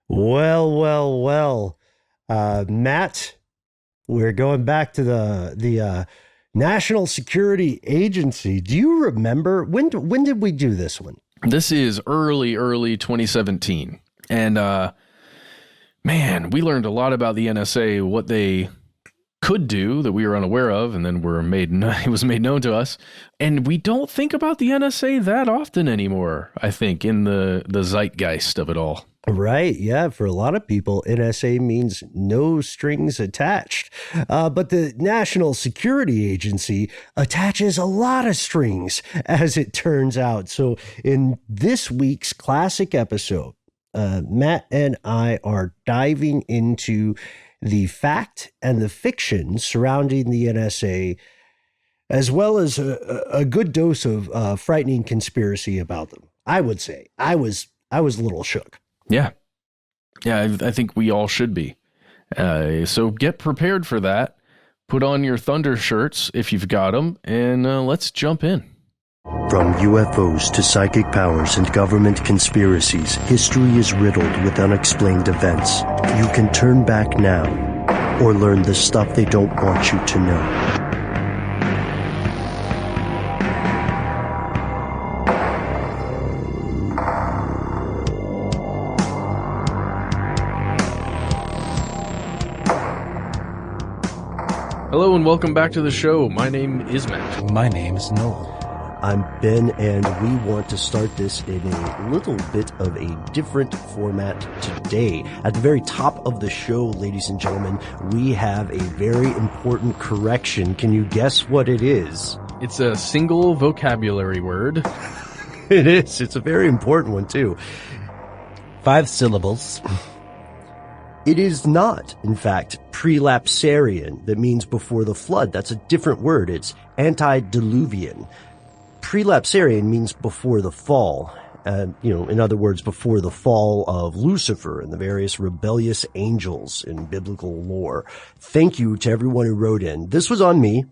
Well. Matt, we're going back to the National Security Agency. Do you remember when did we do this one? This is early 2017. And man, we learned a lot about the NSA, what they could do that we were unaware of, and then it was made known to us. And we don't think about the NSA that often anymore, I think, in the zeitgeist of it all. Right. Yeah. For a lot of people, NSA means no strings attached. But the National Security Agency attaches a lot of strings, as it turns out. So in this week's classic episode, Matt and I are diving into the fact and the fiction surrounding the NSA, as well as a good dose of frightening conspiracy about them. I would say I was a little shook. Yeah, I think we all should be. So get prepared for that. Put on your Thunder shirts if you've got them, and let's jump in. From UFOs to psychic powers and government conspiracies, history is riddled with unexplained events. You can turn back now or learn the stuff they don't want you to know. Hello and welcome back to the show. My name is Matt. My name is Noel. I'm Ben, and we want to start this in a little bit of a different format today. At the very top of the show, ladies and gentlemen, we have a very important correction. Can you guess what it is? It's a single vocabulary word. It is. It's a very important one, too. 5 syllables. It is not, in fact, prelapsarian. That means before the flood. That's a different word. It's antediluvian. Prelapsarian means before the fall. In other words, before the fall of Lucifer and the various rebellious angels in biblical lore. Thank you to everyone who wrote in. This was on me.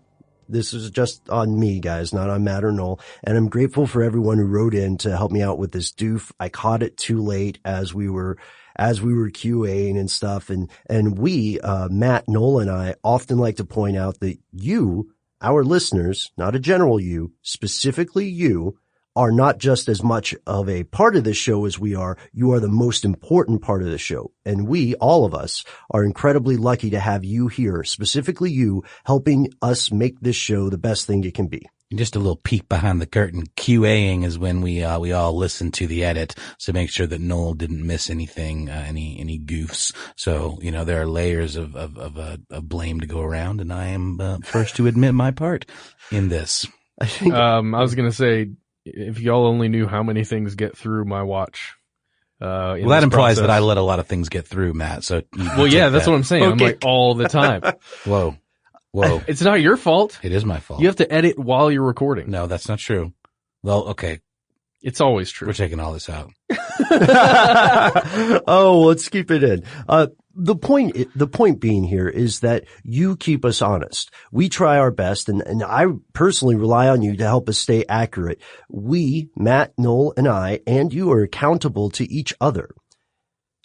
This is just on me, guys, not on Matt or Noel. And I'm grateful for everyone who wrote in to help me out with this doof. I caught it too late as we were QAing and stuff. And we, Matt, Noel, and I often like to point out that you, our listeners, not a general you, specifically you, are not just as much of a part of the show as we are. You are the most important part of the show. And we, all of us, are incredibly lucky to have you here, specifically you, helping us make this show the best thing it can be. Just a little peek behind the curtain. QAing is when we all listen to the edit to make sure that Noel didn't miss anything, any goofs. So, there are layers of blame to go around, and I am first to admit my part in this. I think, I was going to say, if y'all only knew how many things get through my watch. Well, that implies that I let a lot of things get through, Matt. So, that's what I'm saying. Okay. I'm like all the time. Whoa. It's not your fault. It is my fault. You have to edit while you're recording. No, that's not true. Well, okay. It's always true. We're taking all this out. Oh, let's keep it in. The point being here is that you keep us honest. We try our best, and I personally rely on you to help us stay accurate. We, Matt, Noel, and I, and you are accountable to each other.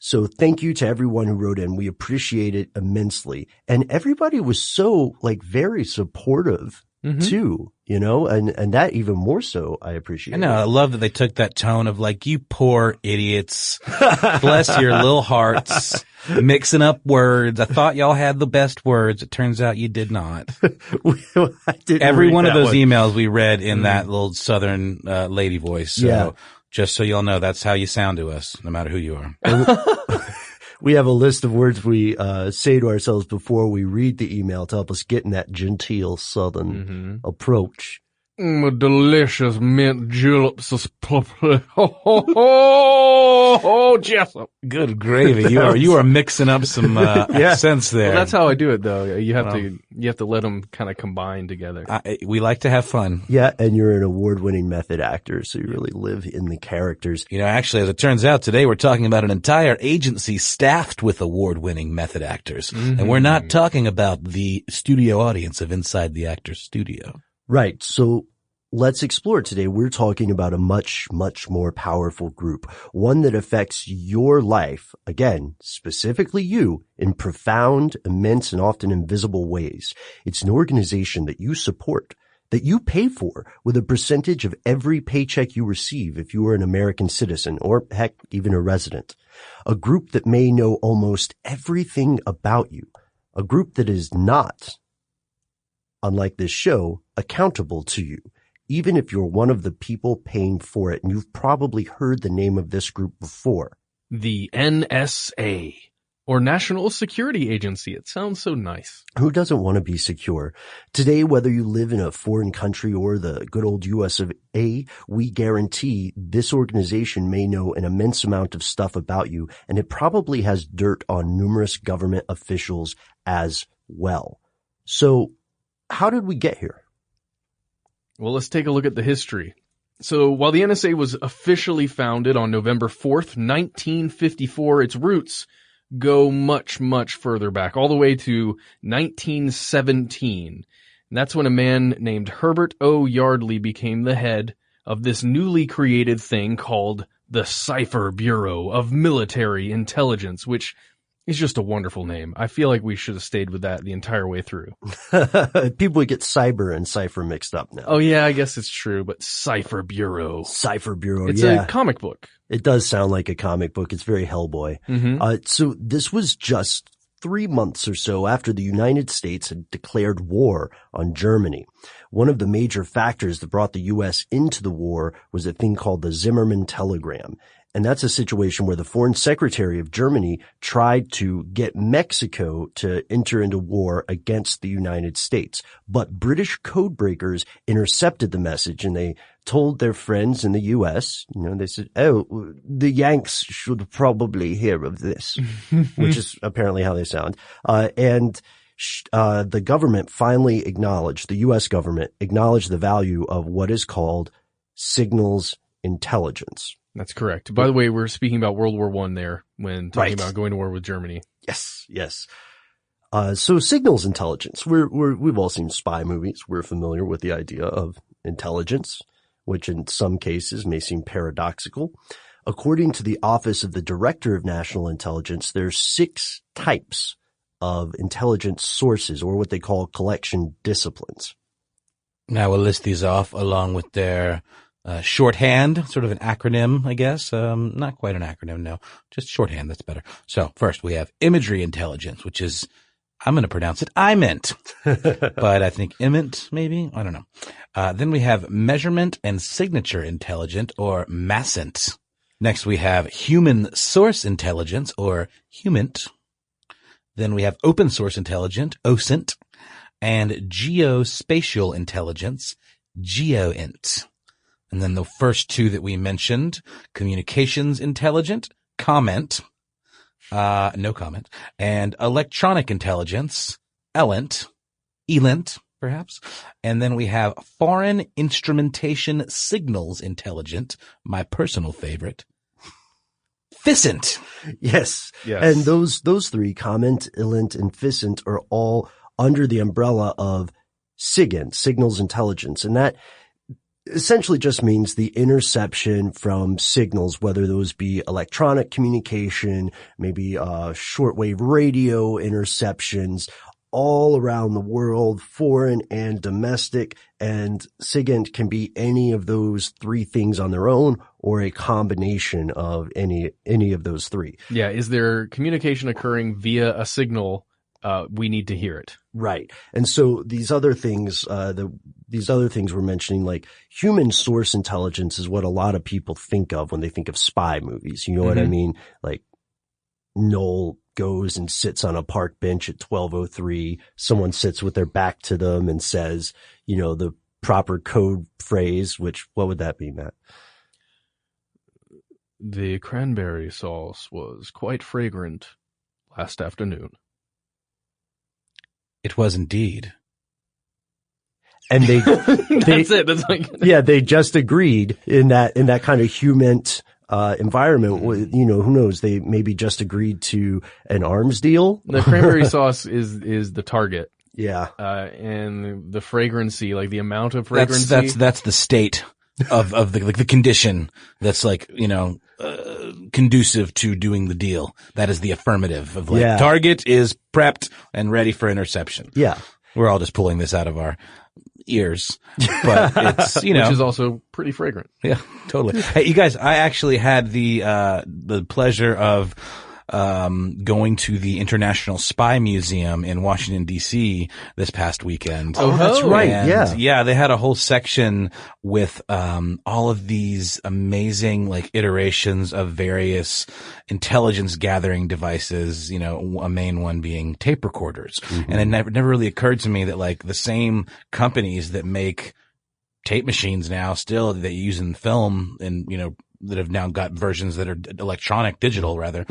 So thank you to everyone who wrote in. We appreciate it immensely. And everybody was so, very supportive, too, and that even more so I appreciate. I know. I love that they took that tone of you poor idiots. Bless your little hearts. Mixing up words. I thought y'all had the best words. It turns out you did not. Every one of those emails we read in that little southern lady voice. So. Yeah. Just so y'all know, that's how you sound to us, no matter who you are. We have a list of words we say to ourselves before we read the email to help us get in that genteel southern approach. A delicious mint juleps. Oh, Jessup. Good gravy. You are mixing up some sense there. Well, that's how I do it, though. You have to let them kind of combine together. We like to have fun. Yeah, and you're an award-winning method actor, so you really live in the characters. Actually, as it turns out, today we're talking about an entire agency staffed with award-winning method actors. And we're not talking about the studio audience of Inside the Actor's Studio. Right. So let's explore today. We're talking about a much, much more powerful group, one that affects your life, again, specifically you, in profound, immense, and often invisible ways. It's an organization that you support, that you pay for with a percentage of every paycheck you receive if you are an American citizen or, heck, even a resident. A group that may know almost everything about you. A group that is not, unlike this show, accountable to you, even if you're one of the people paying for it. And you've probably heard the name of this group before. The NSA, or National Security Agency. It sounds so nice. Who doesn't want to be secure? Today, whether you live in a foreign country or the good old US of A, we guarantee this organization may know an immense amount of stuff about you, and it probably has dirt on numerous government officials as well. So, how did we get here? Well, let's take a look at the history. So while the NSA was officially founded on November 4th, 1954, its roots go much, much further back, all the way to 1917. And that's when a man named Herbert O. Yardley became the head of this newly created thing called the Cipher Bureau of Military Intelligence, which is just a wonderful name. I feel like we should have stayed with that the entire way through. People would get cyber and cipher mixed up now. Oh yeah, I guess it's true, but Cipher Bureau. Cipher Bureau, It's a comic book. It does sound like a comic book. It's very Hellboy. Mm-hmm. So this was just 3 months or so after the United States had declared war on Germany. One of the major factors that brought the U.S. into the war was a thing called the Zimmermann Telegram. And that's a situation where the foreign secretary of Germany tried to get Mexico to enter into war against the United States. But British codebreakers intercepted the message, and they told their friends in the U.S., they said, oh, the Yanks should probably hear of this, which is apparently how they sound. The government finally acknowledged, the U.S. government acknowledged the value of what is called signals intelligence. That's correct. By the way, we're speaking about World War I there when talking Right. about going to war with Germany. Yes. So signals intelligence. We've all seen spy movies. We're familiar with the idea of intelligence, which in some cases may seem paradoxical. According to the Office of the Director of National Intelligence, there's 6 types of intelligence sources, or what they call collection disciplines. Now we'll list these off along with their shorthand, sort of an acronym, I guess. Not quite an acronym, no. Just shorthand, that's better. So first we have imagery intelligence, which is, I'm going to pronounce it IMINT, but I think IMINT maybe? I don't know. Then we have measurement and signature intelligence, or MASINT. Next we have human source intelligence, or HUMINT. Then we have open source intelligence, OSINT, and geospatial intelligence, GEOINT. And then the first 2 that we mentioned, communications intelligence, COMMENT, no comment, and electronic intelligence, ELINT, perhaps. And then we have foreign instrumentation signals intelligence, my personal favorite, FISINT. Yes. And those 3, comment, ELINT, and FISINT, are all under the umbrella of SIGINT, signals intelligence. And that essentially just means the interception from signals, whether those be electronic communication, maybe shortwave radio interceptions, all around the world, foreign and domestic. And SIGINT can be any of those 3 things on their own, or a combination of any of those 3. Yeah, is there communication occurring via a signal? We need to hear it. Right. And so these other things we're mentioning, like human source intelligence, is what a lot of people think of when they think of spy movies. You know what I mean? Like Noel goes and sits on a park bench at 12:03. Someone sits with their back to them and says, the proper code phrase, which, what would that be, Matt? The cranberry sauce was quite fragrant last afternoon. It was indeed. And they That's it. That's like, they just agreed in that kind of human environment. Who knows? They maybe just agreed to an arms deal. the cranberry sauce is the target. Yeah. And the fragrancy, like the amount of fragrancy. That's the state of the condition that's like, conducive to doing the deal. That is the affirmative of like, target is prepped and ready for interception. Yeah. We're all just pulling this out of our ears, but it's, which is also pretty fragrant. Yeah, totally. Hey, you guys, I actually had the pleasure of going to the International Spy Museum in Washington, D.C. this past weekend. Oh, that's right. And yeah, they had a whole section with all of these amazing like iterations of various intelligence gathering devices, a main one being tape recorders. Mm-hmm. And it never really occurred to me that like the same companies that make tape machines now still that you use in film and, that have now got versions that are electronic, digital rather,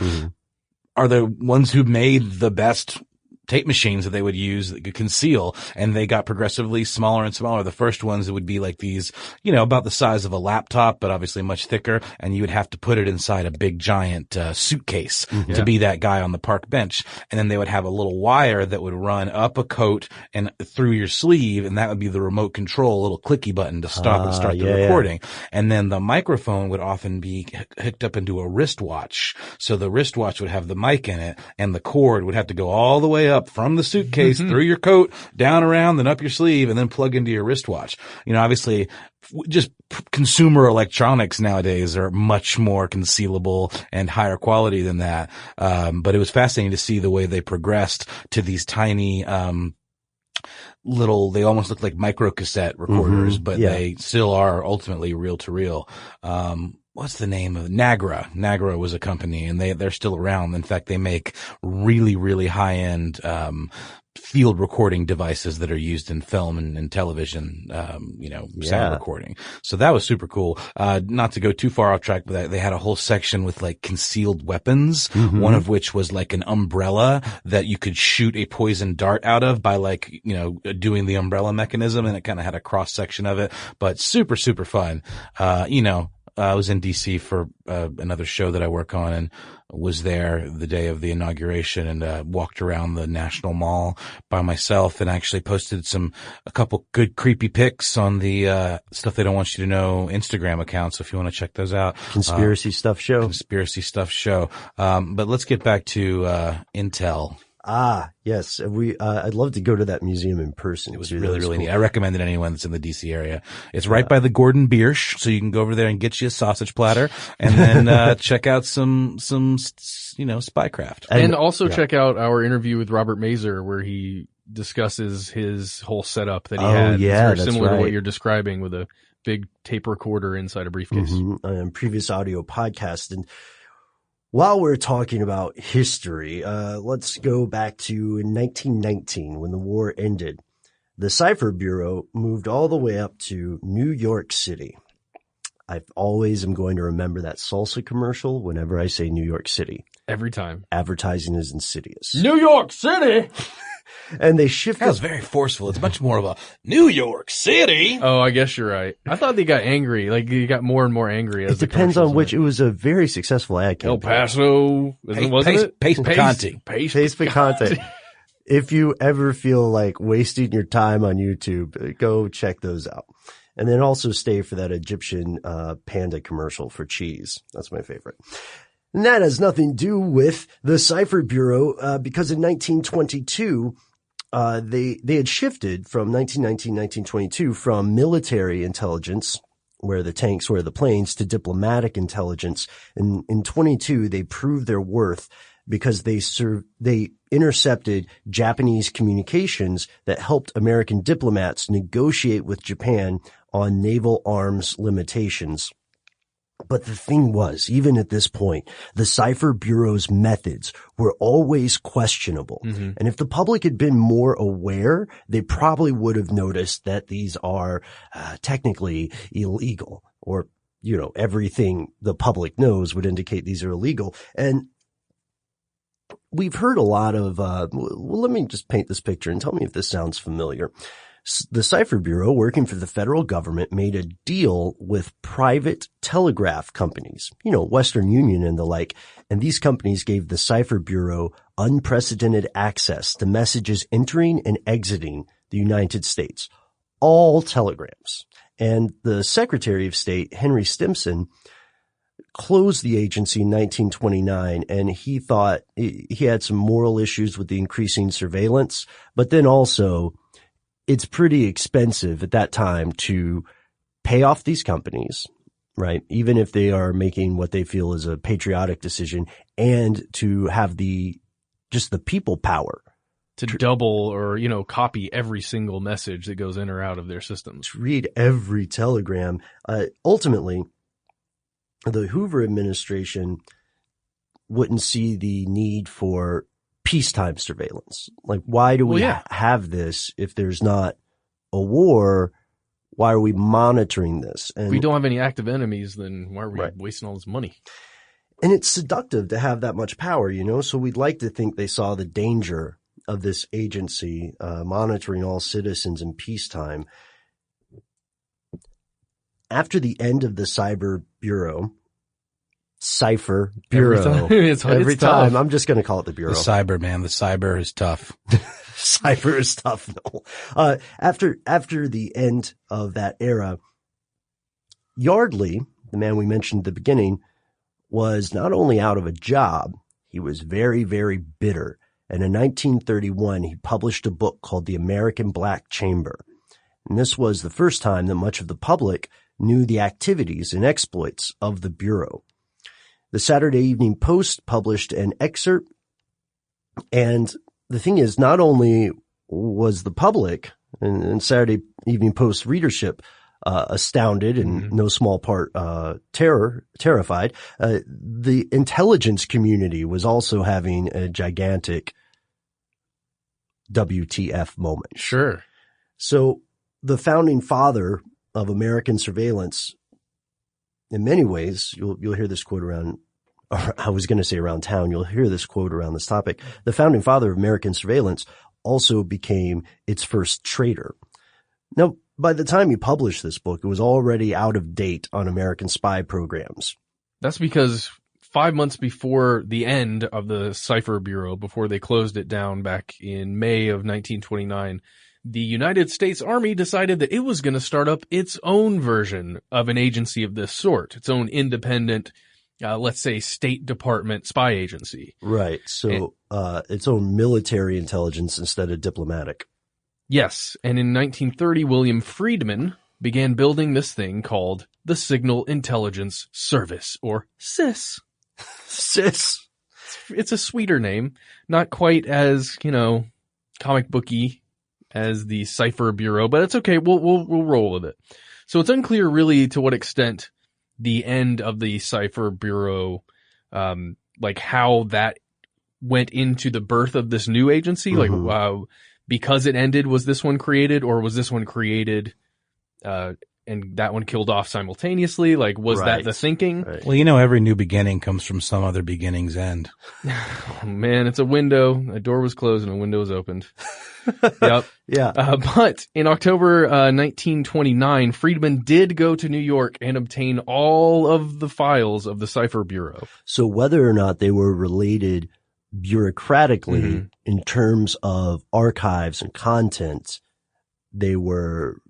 are the ones who made the best tape machines that they would use that could conceal, and they got progressively smaller and smaller. The first ones that would be like these, about the size of a laptop, but obviously much thicker, and you would have to put it inside a big giant suitcase to be that guy on the park bench. And then they would have a little wire that would run up a coat and through your sleeve, and that would be the remote control, little clicky button to stop and start the recording. And then the microphone would often be hooked up into a wristwatch. So the wristwatch would have the mic in it, and the cord would have to go all the way up from the suitcase through your coat, down around, then up your sleeve, and then plug into your wristwatch. Obviously just consumer electronics nowadays are much more concealable and higher quality than that. But it was fascinating to see the way they progressed to these tiny, they almost look like micro cassette recorders, but they still are ultimately reel to reel. What's the name of Nagra? Nagra was a company, and they're still around. In fact, they make really, really high end, field recording devices that are used in film and television, sound recording. So that was super cool. Not to go too far off track, but they had a whole section with like concealed weapons, one of which was like an umbrella that you could shoot a poison dart out of by like, doing the umbrella mechanism, and it kind of had a cross section of it, but super, super fun. I was in DC for another show that I work on, and was there the day of the inauguration, and walked around the National Mall by myself, and actually posted a couple good creepy pics on the Stuff They Don't Want You to Know Instagram account. So if you want to check those out, Conspiracy Stuff Show. But let's get back to Intel. Yes. I'd love to go to that museum in person. It was really, really neat. I recommend it to anyone that's in the DC area. It's right by the Gordon Biersch, so you can go over there and get you a sausage platter, and then check out some spycraft. And also check out our interview with Robert Mazer, where he discusses his whole setup that he had. Yeah, it's very similar to what you're describing, with a big tape recorder inside a briefcase. Previous audio podcast. And while we're talking about history, let's go back to 1919 when the war ended. The Cipher Bureau moved all the way up to New York City. I always am going to remember that salsa commercial whenever I say New York City. Every time. Advertising is insidious. New York City! And they shifted. That was very forceful. It's much more of a New York City. Oh, I guess you're right. I thought they got angry. Like, he got more and more angry as it depends on which. It was a very successful ad campaign. El Paso, wasn't it? Pace Picante. Pace Picante. If you ever feel like wasting your time on YouTube, go check those out. And then also stay for that Egyptian panda commercial for cheese. That's my favorite. And that has nothing to do with the Cipher Bureau, because in 1922, they had shifted from 1922 from military intelligence, where the tanks were the planes, to diplomatic intelligence. And in 22, they proved their worth because they intercepted Japanese communications that helped American diplomats negotiate with Japan on naval arms limitations. But the thing was, even at this point, the Cipher Bureau's methods were always questionable. Mm-hmm. And if the public had been more aware, they probably would have noticed that these are technically illegal, or, everything the public knows would indicate these are illegal. And we've heard a lot of, let me just paint this picture and tell me if this sounds familiar. The Cipher Bureau, working for the federal government, made a deal with private telegraph companies, Western Union and the like, and these companies gave the Cipher Bureau unprecedented access to messages entering and exiting the United States, all telegrams. And the Secretary of State, Henry Stimson, closed the agency in 1929, and he thought he had some moral issues with the increasing surveillance, but then also it's pretty expensive at that time to pay off these companies, right? Even if they are making what they feel is a patriotic decision, and to have just the people power to double or, copy every single message that goes in or out of their systems. To read every telegram. Ultimately, the Hoover administration wouldn't see the need for peacetime surveillance. Like, why do we have this if there's not a war? Why are we monitoring this? And if we don't have any active enemies, then why are we wasting all this money? And it's seductive to have that much power, so we'd like to think they saw the danger of this agency monitoring all citizens in peacetime. After the end of the Cipher Bureau, every time, I'm just going to call it the Bureau. The cyber, man. The cyber is tough. Cyber is tough. No. After the end of that era, Yardley, the man we mentioned at the beginning, was not only out of a job, he was very, very bitter. And in 1931, he published a book called The American Black Chamber. And this was the first time that much of the public knew the activities and exploits of the Bureau. The Saturday Evening Post published an excerpt, and the thing is, not only was the public and Saturday Evening Post readership astounded and no small part terrified, the intelligence community was also having a gigantic WTF moment. Sure. So the founding father of American surveillance, in many ways, you'll hear this quote around, or I was going to say around town, you'll hear this quote around this topic. The founding father of American surveillance also became its first traitor. Now, by the time he published this book, it was already out of date on American spy programs. That's because 5 months before the end of the Cipher Bureau, before they closed it down back in May of 1929, the United States Army decided that it was going to start up its own version of an agency of this sort, its own independent, let's say, State Department spy agency. Right. So its own military intelligence instead of diplomatic. Yes. And in 1930, William Friedman began building this thing called the Signal Intelligence Service, or SIS. SIS. It's a sweeter name, not quite as, comic booky as the Cipher Bureau, but it's okay. We'll roll with it. So it's unclear really to what extent the end of the Cipher Bureau, how that went into the birth of this new agency. Mm-hmm. Because it ended, was this one created, or was this one created, and that one killed off simultaneously? Was that the thinking? Right. Well, every new beginning comes from some other beginning's end. Oh, man, it's a window. A door was closed and a window was opened. Yep. Yeah. But in October 1929, Friedman did go to New York and obtain all of the files of the Cipher Bureau. So whether or not they were related bureaucratically in terms of archives and content, they were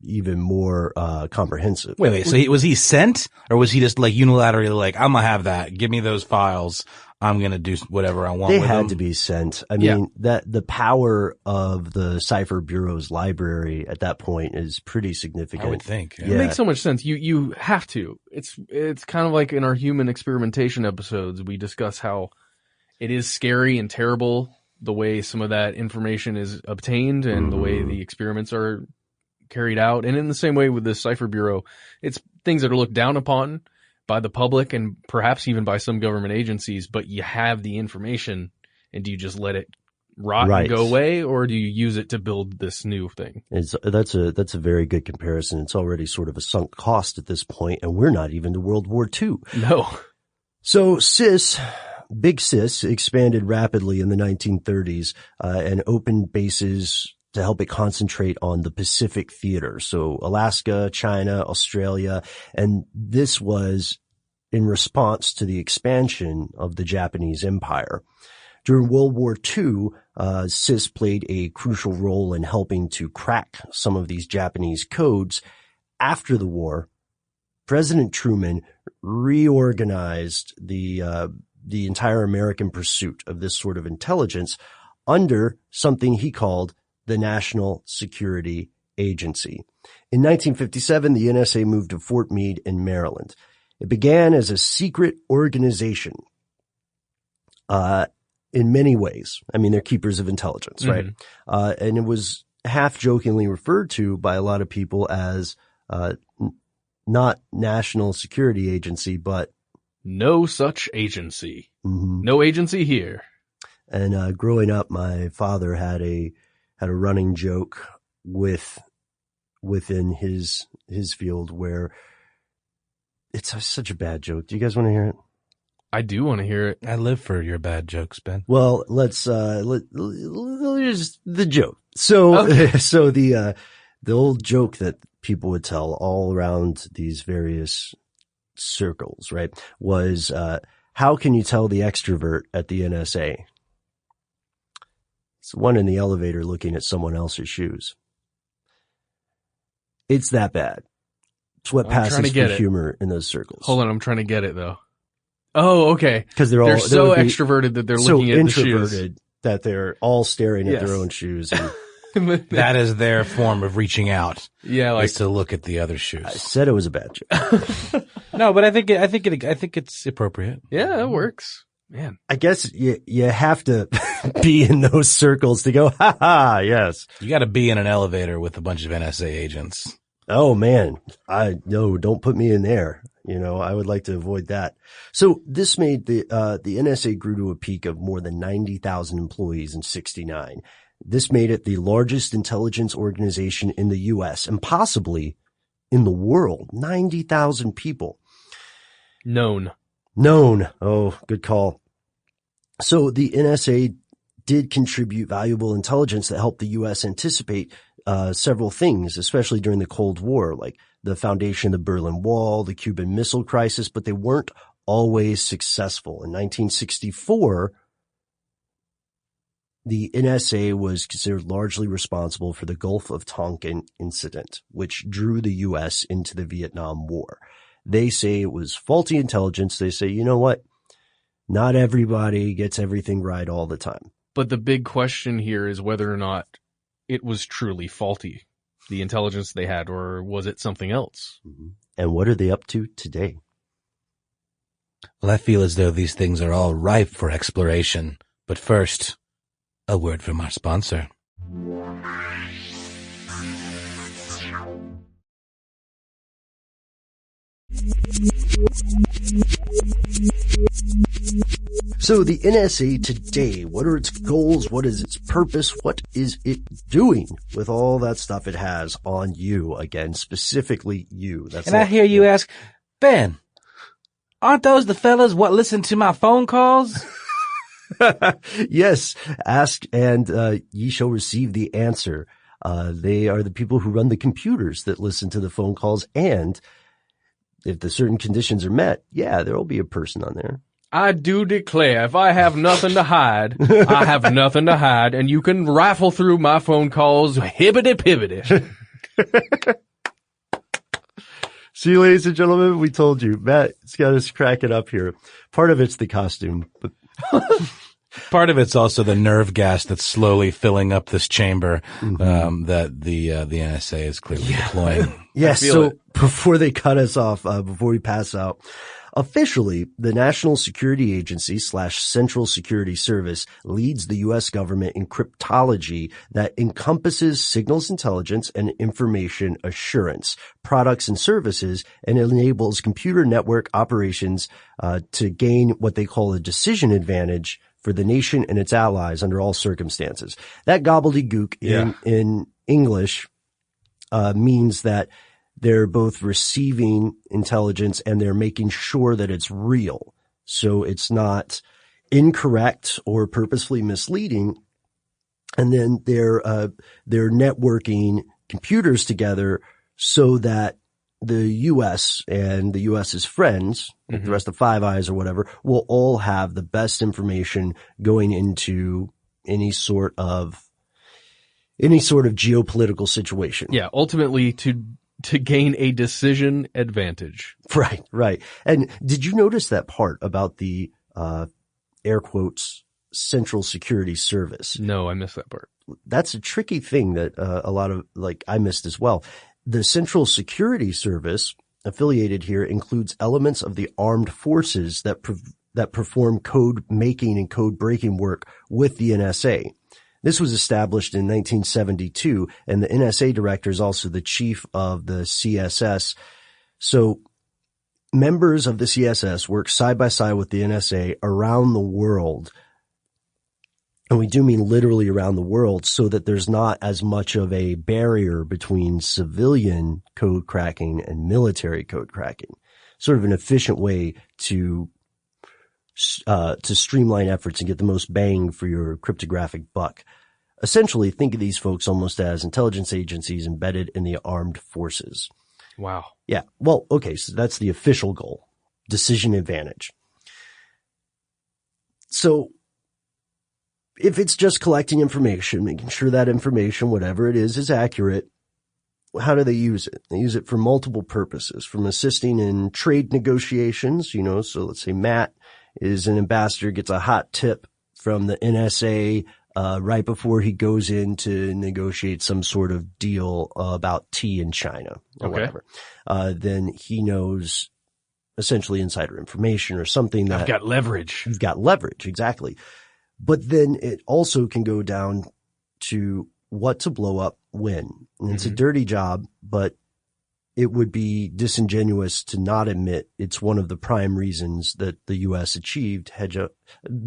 even more comprehensive. Wait. So was he sent, or was he just unilaterally I'm gonna have that? Give me those files. I'm gonna do whatever I want. They with had them. to be sent. I mean, that the power of the Cipher Bureau's library at that point is pretty significant. I would think. Yeah. It makes so much sense. You have to. It's kind of like in our human experimentation episodes, we discuss how it is scary and terrible the way some of that information is obtained and the way the experiments are carried out. And in the same way with the Cipher Bureau, it's things that are looked down upon by the public and perhaps even by some government agencies, but you have the information, and do you just let it rot and go away, or do you use it to build this new thing? That's a very good comparison. It's already sort of a sunk cost at this point, and we're not even to World War II. No. So Big SIS expanded rapidly in the 1930s and opened bases to help it concentrate on the Pacific theater. So Alaska, China, Australia, and this was in response to the expansion of the Japanese Empire. During World War II, CIS played a crucial role in helping to crack some of these Japanese codes. After the war, President Truman reorganized the entire American pursuit of this sort of intelligence under something he called the National Security Agency. In 1957, the NSA moved to Fort Meade in Maryland. It began as a secret organization, in many ways. I mean, they're keepers of intelligence, right? And it was half jokingly referred to by a lot of people as, not National Security Agency, but no such agency. No agency here. And, growing up, my father had a running joke within his field where it's such a bad joke. Do you guys want to hear it? I do want to hear it. I live for your bad jokes, Ben. Well, here's the joke. So, Okay. So the old joke that people would tell all around these various circles, right, was, how can you tell the extrovert at the NSA? It's one in the elevator looking at someone else's shoes. It's that bad. It's what passes for humor in those circles. Hold on, I'm trying to get it though. Oh, okay. Because they're so extroverted that they're looking at the shoes. So introverted that they're all staring at their own shoes. And that is their form of reaching out. Yeah, like is to look at the other shoes. I said it was a bad joke. No, but I think it's appropriate. Yeah, it works. Man, I guess you have to be in those circles to go, ha ha, yes. You got to be in an elevator with a bunch of NSA agents. Oh man, don't put me in there. You know, I would like to avoid that. So this made the NSA grew to a peak of more than 90,000 employees in 1969. This made it the largest intelligence organization in the U.S. and possibly in the world. 90,000 people. Known. Oh, good call. So the NSA did contribute valuable intelligence that helped the U.S. anticipate several things, especially during the Cold War, like the foundation of the Berlin Wall, the Cuban Missile Crisis, but they weren't always successful. In 1964, the NSA was considered largely responsible for the Gulf of Tonkin incident, which drew the U.S. into the Vietnam War. They say it was faulty intelligence. They say, you know what? Not everybody gets everything right all the time. But the big question here is whether or not it was truly faulty, the intelligence they had, or was it something else? And what are they up to today? Well, I feel as though these things are all ripe for exploration. But first, a word from our sponsor. So the NSA today, what are its goals? What is its purpose? What is it doing with all that stuff it has on you? Again, specifically you. And I hear you ask, Ben, aren't those the fellas what listen to my phone calls? Yes, ask and ye shall receive the answer. They are the people who run the computers that listen to the phone calls, and if the certain conditions are met, yeah, there will be a person on there. I do declare, if I have nothing to hide, I have nothing to hide, and you can rifle through my phone calls hibbity-pibbity. See, ladies and gentlemen, we told you. Matt's got us cracking up here. Part of it's the costume, but part of it's also the nerve gas that's slowly filling up this chamber, that the NSA is clearly deploying. Yes. So before they cut us off, before we pass out, officially, the National Security Agency / Central Security Service leads the U.S. government in cryptology that encompasses signals intelligence and information assurance, products and services, and enables computer network operations to gain what they call a decision advantage for the nation and its allies under all circumstances. That gobbledygook in English means that they're both receiving intelligence and they're making sure that it's real. So it's not incorrect or purposefully misleading. And then they're networking computers together so that the U.S. and the U.S.'s friends, like the rest of Five Eyes or whatever, will all have the best information going into any sort of geopolitical situation. Yeah, ultimately to gain a decision advantage. Right. And did you notice that part about the air quotes Central Security Service? No, I missed that part. That's a tricky thing that a lot of, like, I missed as well. The Central Security Service affiliated here includes elements of the armed forces that perform code making and code breaking work with the NSA. This was established in 1972, and the NSA director is also the chief of the CSS. So members of the CSS work side by side with the NSA around the world. And we do mean literally around the world, so that there's not as much of a barrier between civilian code cracking and military code cracking. Sort of an efficient way to streamline efforts and get the most bang for your cryptographic buck. Essentially, think of these folks almost as intelligence agencies embedded in the armed forces. Wow. Yeah. Well, okay. So that's the official goal. Decision advantage. So if it's just collecting information, making sure that information, whatever it is accurate, how do they use it? They use it for multiple purposes, from assisting in trade negotiations, so let's say Matt is an ambassador, gets a hot tip from the NSA right before he goes in to negotiate some sort of deal about tea in China or whatever. Then he knows essentially insider information or something that... I've got leverage. You've got leverage, exactly. But then it also can go down to what to blow up when. And it's a dirty job, but it would be disingenuous to not admit it's one of the prime reasons that the U.S.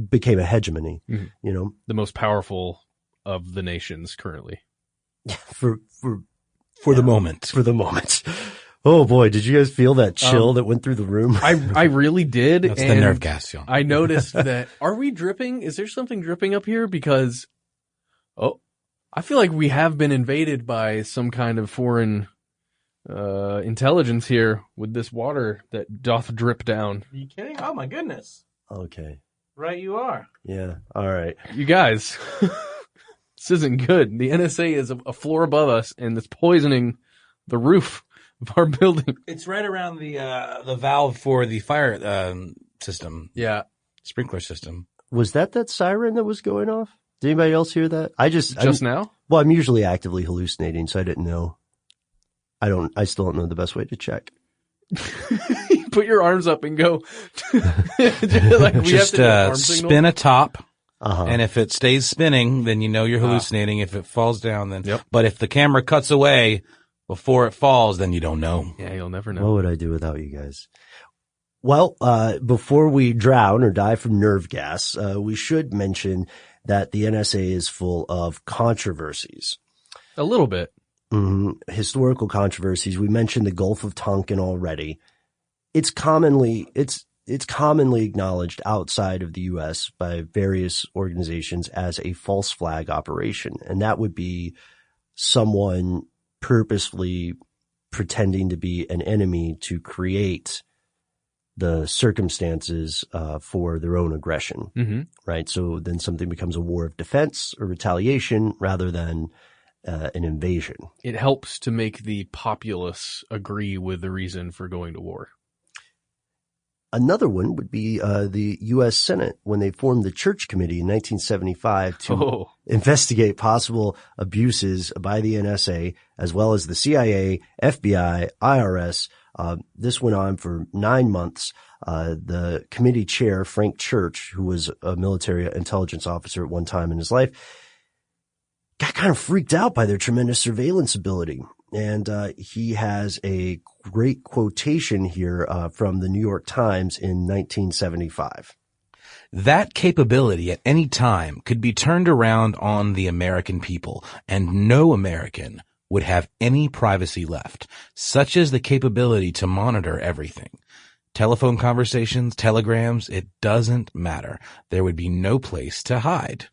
became a hegemony, The most powerful of the nations currently. For the moment. For the moment. Oh boy, did you guys feel that chill that went through the room? I really did. That's the nerve gas, John. I noticed that. Are we dripping? Is there something dripping up here? Because, I feel like we have been invaded by some kind of foreign intelligence here with this water that doth drip down. Are you kidding? Oh my goodness. Okay. Right you are. Yeah. All right. You guys, this isn't good. The NSA is a floor above us and it's poisoning the roof of our building. It's right around the valve for the fire system. Yeah. Sprinkler system. Was that siren that was going off? Did anybody else hear that? Just now? Well, I'm usually actively hallucinating, so I didn't know. I still don't know the best way to check. You put your arms up and go. Like just spin a top. And if it stays spinning, then you know you're hallucinating. If it falls down, then, but if the camera cuts away before it falls, then you don't know. Yeah, you'll never know. What would I do without you guys? Well, before we drown or die from nerve gas, we should mention that the NSA is full of controversies. A little bit. Historical controversies. We mentioned the Gulf of Tonkin already. It's commonly acknowledged outside of the U.S. by various organizations as a false flag operation. And that would be someone purposefully pretending to be an enemy to create the circumstances for their own aggression, right? So then something becomes a war of defense or retaliation rather than an invasion. It helps to make the populace agree with the reason for going to war. Another one would be the U.S. Senate when they formed the Church Committee in 1975 to investigate possible abuses by the NSA, as well as the CIA, FBI, IRS. This went on for 9 months. The committee chair, Frank Church, who was a military intelligence officer at one time in his life, got kind of freaked out by their tremendous surveillance ability. And he has a great quotation here from the New York Times in 1975. That capability at any time could be turned around on the American people, and no American would have any privacy left, such as the capability to monitor everything. Telephone conversations, telegrams, it doesn't matter. There would be no place to hide.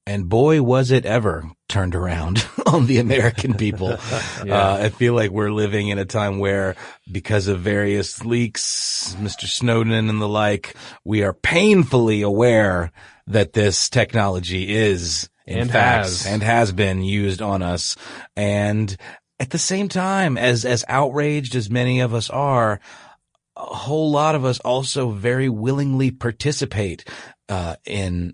And boy, was it ever turned around on the American people. I feel like we're living in a time where, because of various leaks, Mr. Snowden and the like, we are painfully aware that this technology is, in fact, and has been used on us. And at the same time, as outraged as many of us are, a whole lot of us also very willingly participate in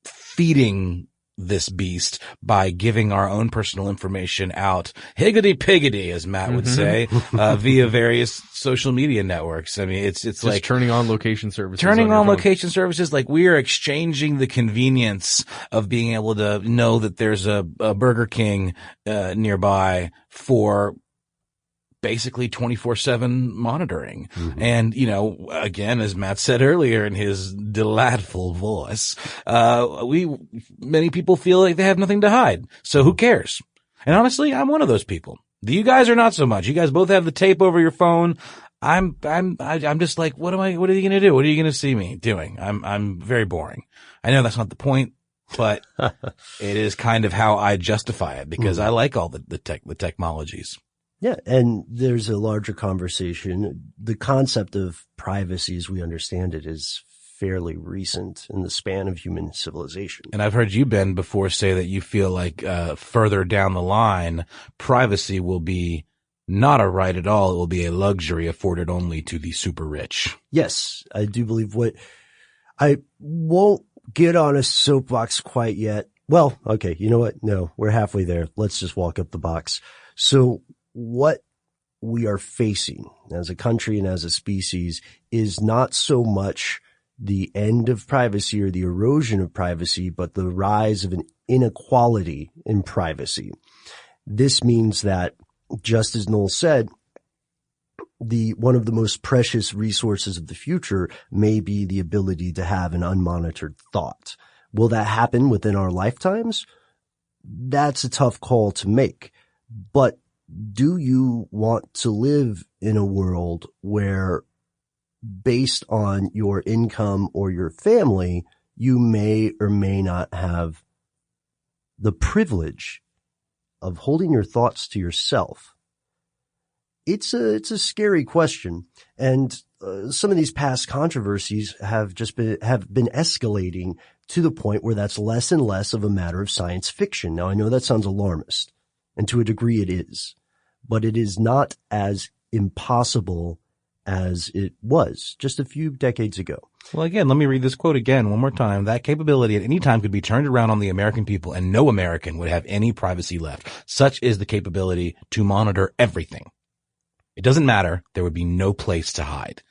feeding this beast by giving our own personal information out higgity-piggity, as Matt would say, via various social media networks. I mean, it's just like turning on location services. Location services, like we are exchanging the convenience of being able to know that there's a Burger King nearby for basically 24/7 monitoring. And, again, as Matt said earlier in his delightful voice, many people feel like they have nothing to hide. So who cares? And honestly, I'm one of those people. You guys are not so much. You guys both have the tape over your phone. I'm just like, what are you going to do? What are you going to see me doing? I'm very boring. I know that's not the point, but it is kind of how I justify it, because I like all the technologies. Yeah, and there's a larger conversation. The concept of privacy, as we understand it, is fairly recent in the span of human civilization. And I've heard you, Ben, before say that you feel like further down the line, privacy will be not a right at all. It will be a luxury afforded only to the super rich. Yes, I do believe I won't get on a soapbox quite yet. Well, okay, you know what? No, we're halfway there. Let's just walk up the box. So what we are facing as a country and as a species is not so much the end of privacy or the erosion of privacy, but the rise of an inequality in privacy. This means that, just as Noel said, one of the most precious resources of the future may be the ability to have an unmonitored thought. Will that happen within our lifetimes? That's a tough call to make. But do you want to live in a world where, based on your income or your family, you may or may not have the privilege of holding your thoughts to yourself? It's a scary question. And some of these past controversies have been escalating to the point where that's less and less of a matter of science fiction. Now, I know that sounds alarmist, and to a degree it is, but it is not as impossible as it was just a few decades ago. Well, again, let me read this quote again one more time. That capability at any time could be turned around on the American people, and no American would have any privacy left. Such is the capability to monitor everything. It doesn't matter. There would be no place to hide.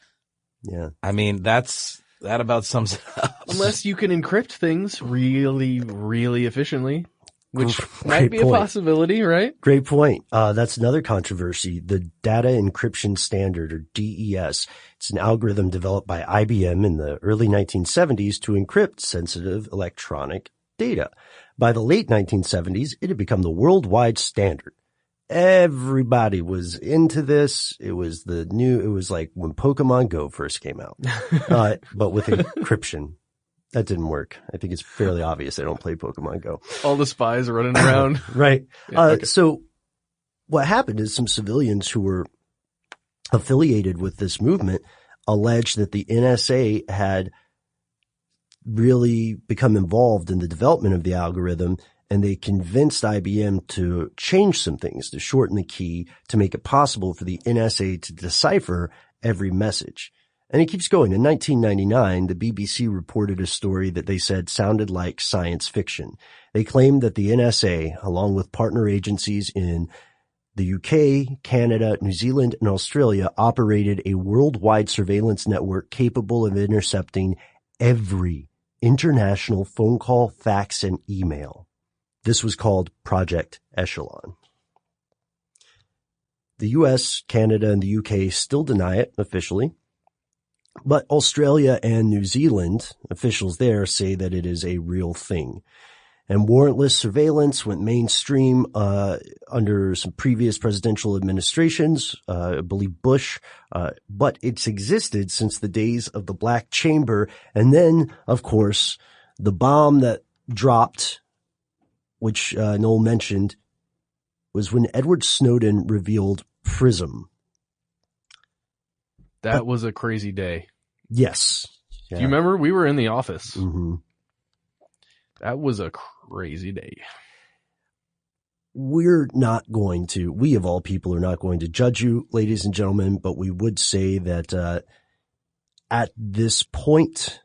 Yeah. I mean, that about sums it up. Unless you can encrypt things really, really efficiently, which might Great be point. a possibility, right? Great point. That's another controversy. The Data Encryption Standard, or DES. It's an algorithm developed by IBM in the early 1970s to encrypt sensitive electronic data. By the late 1970s, it had become the worldwide standard. Everybody was into this. It was like when Pokemon Go first came out, but with encryption. That didn't work. I think it's fairly obvious I don't play Pokemon Go. All the spies are running around. Right. Yeah, okay. So what happened is some civilians who were affiliated with this movement alleged that the NSA had really become involved in the development of the algorithm, and they convinced IBM to change some things, to shorten the key, to make it possible for the NSA to decipher every message. And it keeps going. In 1999, the BBC reported a story that they said sounded like science fiction. They claimed that the NSA, along with partner agencies in the UK, Canada, New Zealand, and Australia, operated a worldwide surveillance network capable of intercepting every international phone call, fax, and email. This was called Project Echelon. The US, Canada, and the UK still deny it officially, but Australia and New Zealand, officials there say that it is a real thing. And warrantless surveillance went mainstream under some previous presidential administrations, I believe Bush, but it's existed since the days of the Black Chamber. And then, of course, the bomb that dropped which Noel mentioned, was when Edward Snowden revealed PRISM. That was a crazy day. Yes. Yeah. Do you remember? We were in the office. Mm-hmm. That was a crazy day. We of all people are not going to judge you, ladies and gentlemen, but we would say that at this point,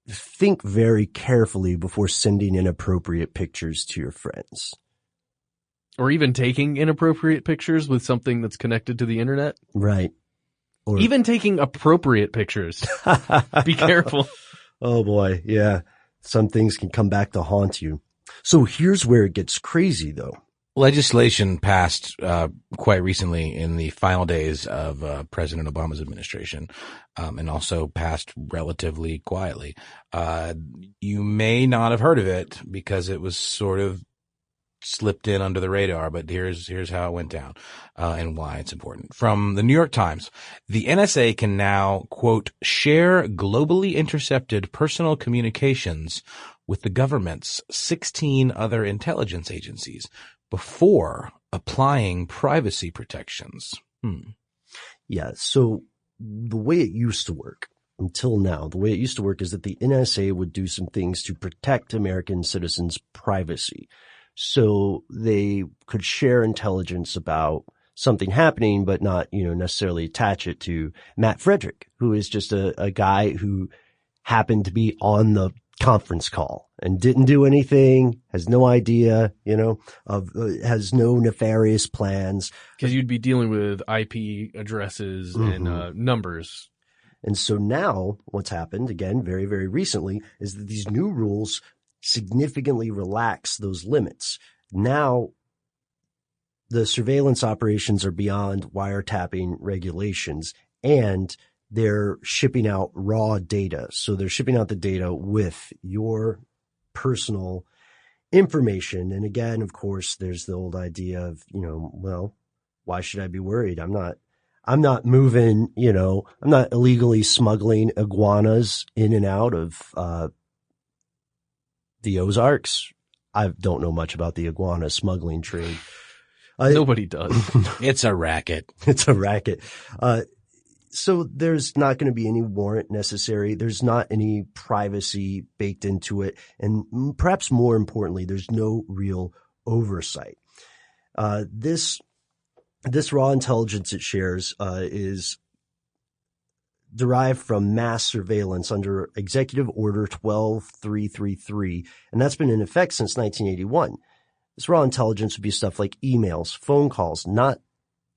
think very carefully before sending inappropriate pictures to your friends. Or even taking inappropriate pictures with something that's connected to the internet. Right. Or even taking appropriate pictures. Be careful. Oh boy. Yeah. Some things can come back to haunt you. So here's where it gets crazy though. Legislation passed quite recently in the final days of President Obama's administration, and also passed relatively quietly. You may not have heard of it because it was sort of slipped in under the radar, but here's how it went down and why it's important. From the New York Times, the NSA can now, quote, share globally intercepted personal communications with the government's 16 other intelligence agencies before applying privacy protections. Yeah. So the way it used to work until now, the way it used to work is that the NSA would do some things to protect American citizens' privacy. So they could share intelligence about something happening, but not, necessarily attach it to Matt Frederick, who is just a guy who happened to be on the conference call and didn't do anything, has no idea, has no nefarious plans. Because you'd be dealing with IP addresses and numbers. And so now what's happened, again, very, very recently, is that these new rules significantly relax those limits. Now, the surveillance operations are beyond wiretapping regulations, and they're shipping out raw data. So they're shipping out the data with your personal information. And again, of course, there's the old idea of, why should I be worried? I'm not moving, I'm not illegally smuggling iguanas in and out of, the Ozarks. I don't know much about the iguana smuggling trade. Nobody does. It's a racket. It's a racket. So there's not going to be any warrant necessary. There's not any privacy baked into it. And perhaps more importantly, there's no real oversight. This raw intelligence it shares, is derived from mass surveillance under Executive Order 12333, and that's been in effect since 1981. This raw intelligence would be stuff like emails, phone calls, not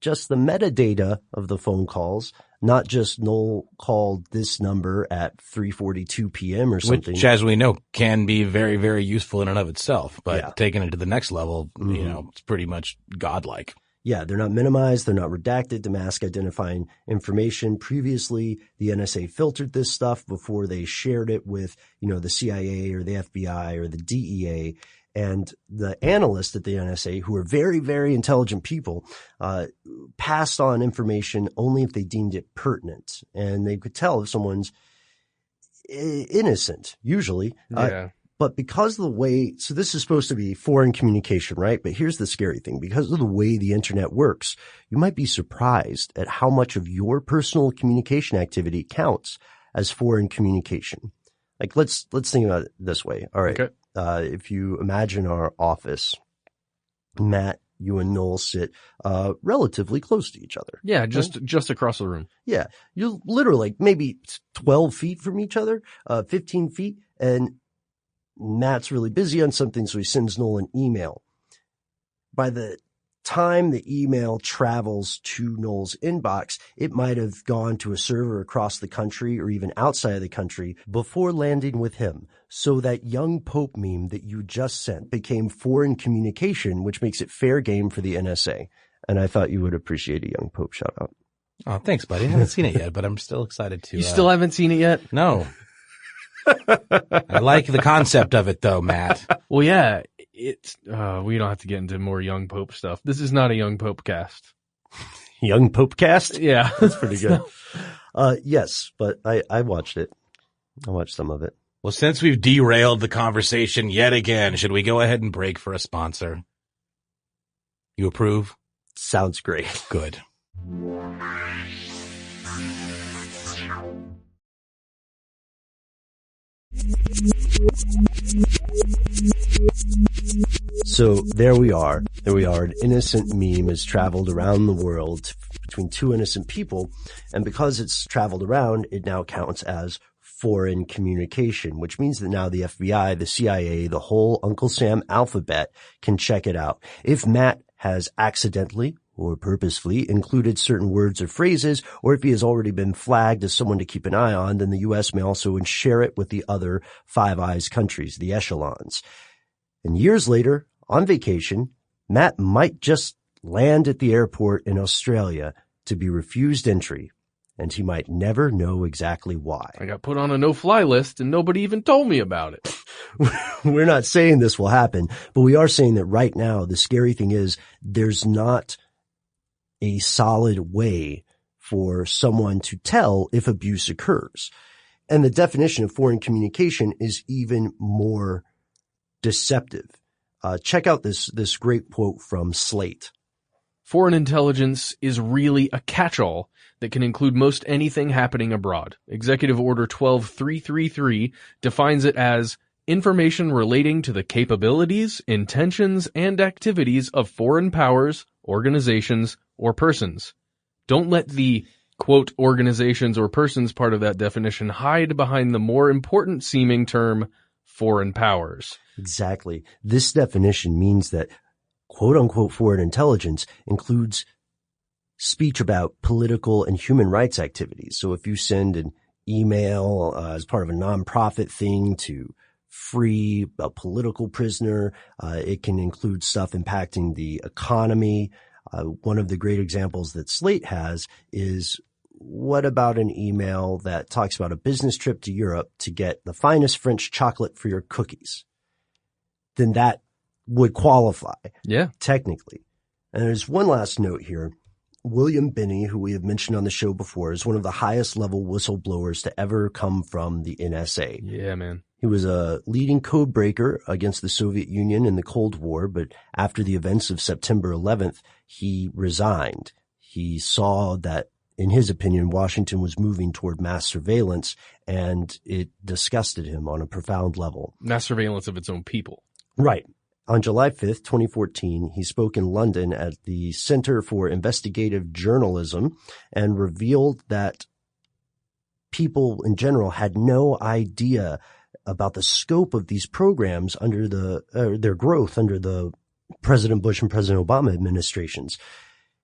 just the metadata of the phone calls, not just Noel called this number at 3:42 p.m. or something. Which, as we know, can be very, very useful in and of itself, but taking it to the next level, it's pretty much godlike. Yeah, they're not minimized. They're not redacted to mask identifying information. Previously, the NSA filtered this stuff before they shared it with, the CIA or the FBI or the DEA. And the analysts at the NSA, who are very, very intelligent people, passed on information only if they deemed it pertinent. And they could tell if someone's innocent, usually. Yeah. But because of the way, so this is supposed to be foreign communication, right? But here's the scary thing. Because of the way the internet works, you might be surprised at how much of your personal communication activity counts as foreign communication. Like, let's think about it this way. All right. Okay. If you imagine our office, Matt, you and Noel sit relatively close to each other. Yeah, just across the room. Yeah. You're literally maybe 12 feet from each other, 15 feet, and Matt's really busy on something, so he sends Noel an email. By the time the email travels to Noel's inbox, it might have gone to a server across the country or even outside of the country before landing with him. So that young Pope meme that you just sent became foreign communication, which makes it fair game for the NSA. And I thought you would appreciate a young Pope shout out. Oh, thanks, buddy. I haven't seen it yet, but I'm still excited to. You still haven't seen it yet? No. I like the concept of it, though, Matt. Well, yeah, it's we don't have to get into more young Pope stuff. This is not a young Pope cast. Young Pope cast? Yeah. That's pretty good. Yes, but I watched it. I watched some of it. Well, since we've derailed the conversation yet again, should we go ahead and break for a sponsor? You approve? Sounds great. Good. So there we are. An innocent meme has traveled around the world between two innocent people. And because it's traveled around, it now counts as foreign communication, which means that now the FBI, the CIA, the whole Uncle Sam alphabet can check it out. If Matt has accidentally or purposefully included certain words or phrases, or if he has already been flagged as someone to keep an eye on, then the U.S. may also share it with the other Five Eyes countries, the echelons. And years later, on vacation, Matt might just land at the airport in Australia to be refused entry, and he might never know exactly why. I got put on a no-fly list and nobody even told me about it. We're not saying this will happen, but we are saying that right now, the scary thing is there's not a solid way for someone to tell if abuse occurs. And the definition of foreign communication is even more deceptive. Check out this great quote from Slate. Foreign intelligence is really a catch-all that can include most anything happening abroad. Executive Order 12333 defines it as information relating to the capabilities, intentions, and activities of foreign powers, organizations, or persons. Don't let the, quote, organizations or persons part of that definition hide behind the more important seeming term, foreign powers. Exactly. This definition means that quote unquote foreign intelligence includes speech about political and human rights activities. So if you send an email as part of a nonprofit thing to free a political prisoner, it can include stuff impacting the economy. One of the great examples that Slate has is, what about an email that talks about a business trip to Europe to get the finest French chocolate for your cookies? Then that would qualify. Yeah. Technically. And there's one last note here. William Binney, who we have mentioned on the show before, is one of the highest level whistleblowers to ever come from the NSA. Yeah, man. He was a leading code breaker against the Soviet Union in the Cold War, but after the events of September 11th, he resigned. He saw that, in his opinion, Washington was moving toward mass surveillance, and it disgusted him on a profound level. Mass surveillance of its own people. Right. On July 5th, 2014, he spoke in London at the Center for Investigative Journalism and revealed that people in general had no idea about the scope of these programs under their growth under the President Bush and President Obama administrations.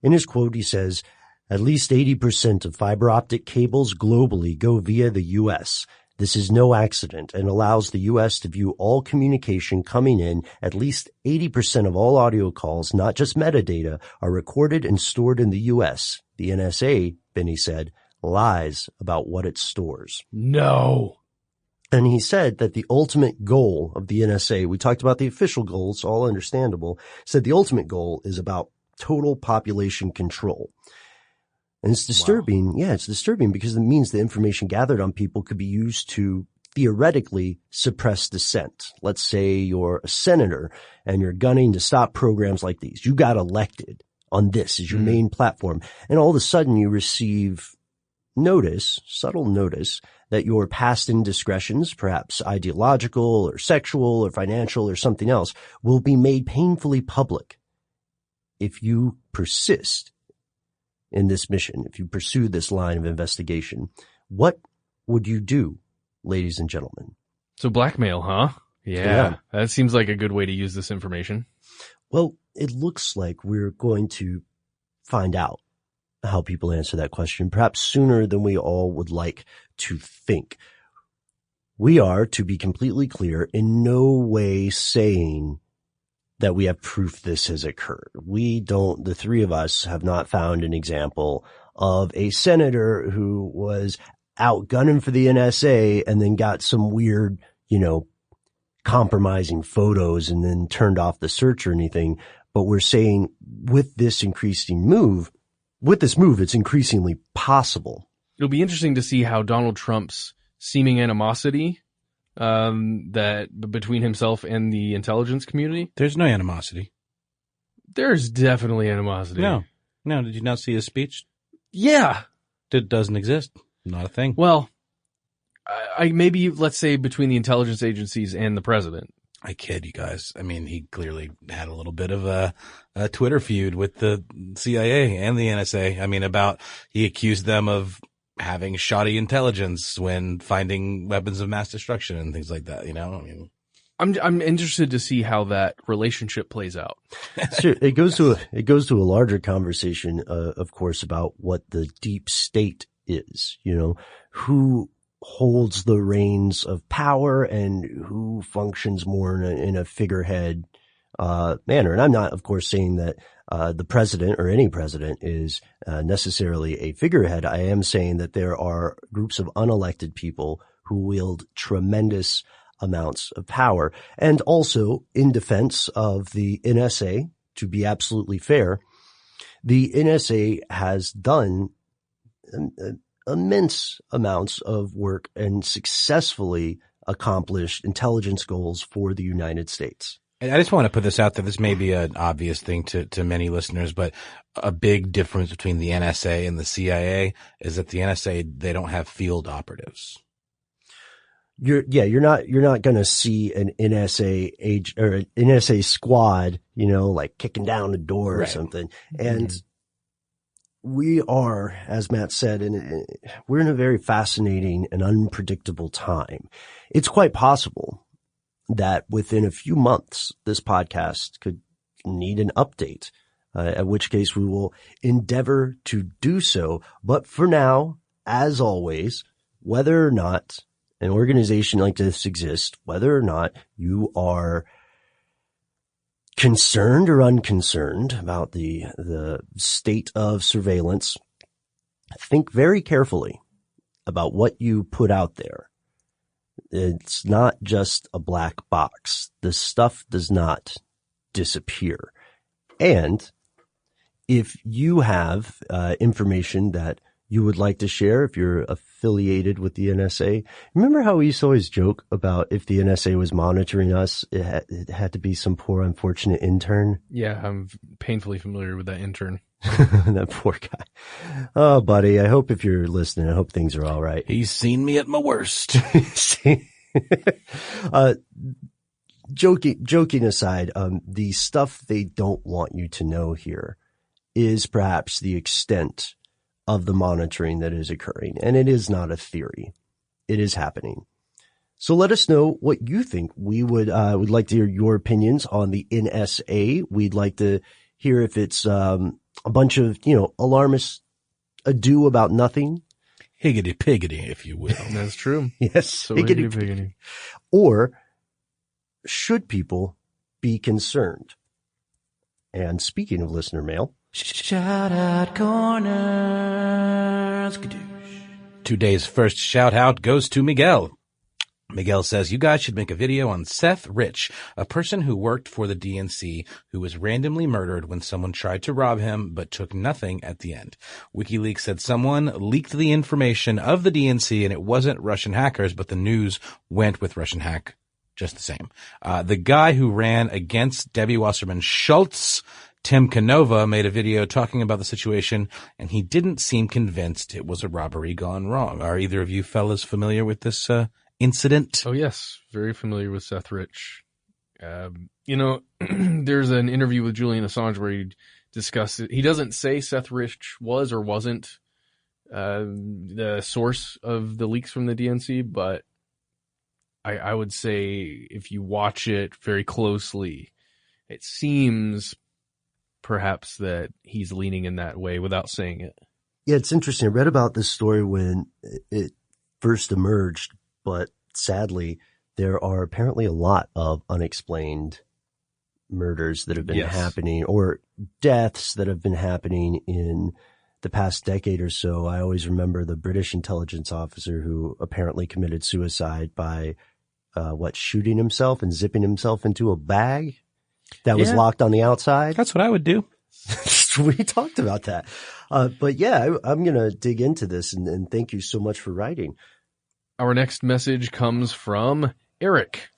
In his quote, he says, "At least 80% of fiber optic cables globally go via the U.S. This is no accident and allows the U.S. to view all communication coming in. At least 80% of all audio calls, not just metadata, are recorded and stored in the U.S. The NSA," Binney said, "lies about what it stores." No. And he said that the ultimate goal of the NSA, we talked about the official goals, all understandable, said the ultimate goal is about total population control. And it's disturbing. Wow. Yeah, it's disturbing because it means the information gathered on people could be used to theoretically suppress dissent. Let's say you're a senator and you're gunning to stop programs like these. You got elected on this as your main platform. And all of a sudden you receive notice, subtle notice, that your past indiscretions, perhaps ideological or sexual or financial or something else, will be made painfully public if you persist in this mission, if you pursue this line of investigation. What would you do, ladies and gentlemen? So blackmail, huh? Yeah. That seems like a good way to use this information. Well, it looks like we're going to find out how people answer that question, perhaps sooner than we all would like to think. We are, to be completely clear, in no way saying that we have proof this has occurred. The three of us have not found an example of a senator who was out gunning for the NSA and then got some weird, compromising photos and then turned off the search or anything. But we're saying with this move, it's increasingly possible. It'll be interesting to see how Donald Trump's seeming animosity that between himself and the intelligence community. There's no animosity. There's definitely animosity. No. Did you not see his speech? Yeah. It doesn't exist. Not a thing. Well, I maybe let's say between the intelligence agencies and the president. I kid you guys. I mean, he clearly had a little bit of a Twitter feud with the CIA and the NSA. I mean, he accused them of having shoddy intelligence when finding weapons of mass destruction and things like that. You know, I mean, I'm interested to see how that relationship plays out. Sure. It goes to a larger conversation, of course, about what the deep state is, you know, who holds the reins of power and who functions more in a figurehead, manner. And I'm not, of course, saying that, the president or any president is, necessarily a figurehead. I am saying that there are groups of unelected people who wield tremendous amounts of power. And also, in defense of the NSA, to be absolutely fair, the NSA has done immense amounts of work and successfully accomplished intelligence goals for the United States. I just want to put this out there. This may be an obvious thing to many listeners, but a big difference between the NSA and the CIA is that the NSA, they don't have field operatives. You're not going to see an NSA or an NSA squad, you know, like kicking down a door or something. And we are, as Matt said, we're in a very fascinating and unpredictable time. It's quite possible that within a few months, this podcast could need an update, at which case we will endeavor to do so. But for now, as always, whether or not an organization like this exists, whether or not you are concerned or unconcerned about the state of surveillance, think very carefully about what you put out there. It's not just a black box. This stuff does not disappear. And if you have information that you would like to share, if you're affiliated with the NSA, remember how we used to always joke about if the NSA was monitoring us, it had to be some poor unfortunate intern? Yeah, I'm painfully familiar with that intern. That poor guy. Oh, buddy, I hope if you're listening, I hope things are all right. He's seen me at my worst. Joking aside, the stuff they don't want you to know here is perhaps the extent of the monitoring that is occurring. And it is not a theory. It is happening. So let us know what you think. We would like to hear your opinions on the NSA. We'd like to hear if it's, a bunch of, alarmist ado about nothing. Higgity piggity, if you will. That's true. Yes. So higgity piggity. Or should people be concerned? And speaking of listener mail, shout out corner. Today's first shout out goes to Miguel. Miguel says, you guys should make a video on Seth Rich, a person who worked for the DNC who was randomly murdered when someone tried to rob him but took nothing at the end. WikiLeaks said someone leaked the information of the DNC and it wasn't Russian hackers, but the news went with Russian hack just the same. The guy who ran against Debbie Wasserman Schultz, Tim Canova, made a video talking about the situation, and he didn't seem convinced it was a robbery gone wrong. Are either of you fellas familiar with this incident? Oh, yes. Very familiar with Seth Rich. There's an interview with Julian Assange where he discussed it. He doesn't say Seth Rich was or wasn't the source of the leaks from the DNC, but I would say if you watch it very closely, it seems perhaps that he's leaning in that way without saying it. Yeah, it's interesting. I read about this story when it first emerged, but sadly, there are apparently a lot of unexplained murders that have been happening, or deaths that have been happening in the past decade or so. I always remember the British intelligence officer who apparently committed suicide by shooting himself and zipping himself into a bag that was locked on the outside. That's what I would do. We talked about that. But yeah, I'm going to dig into this and thank you so much for writing. Our next message comes from Eric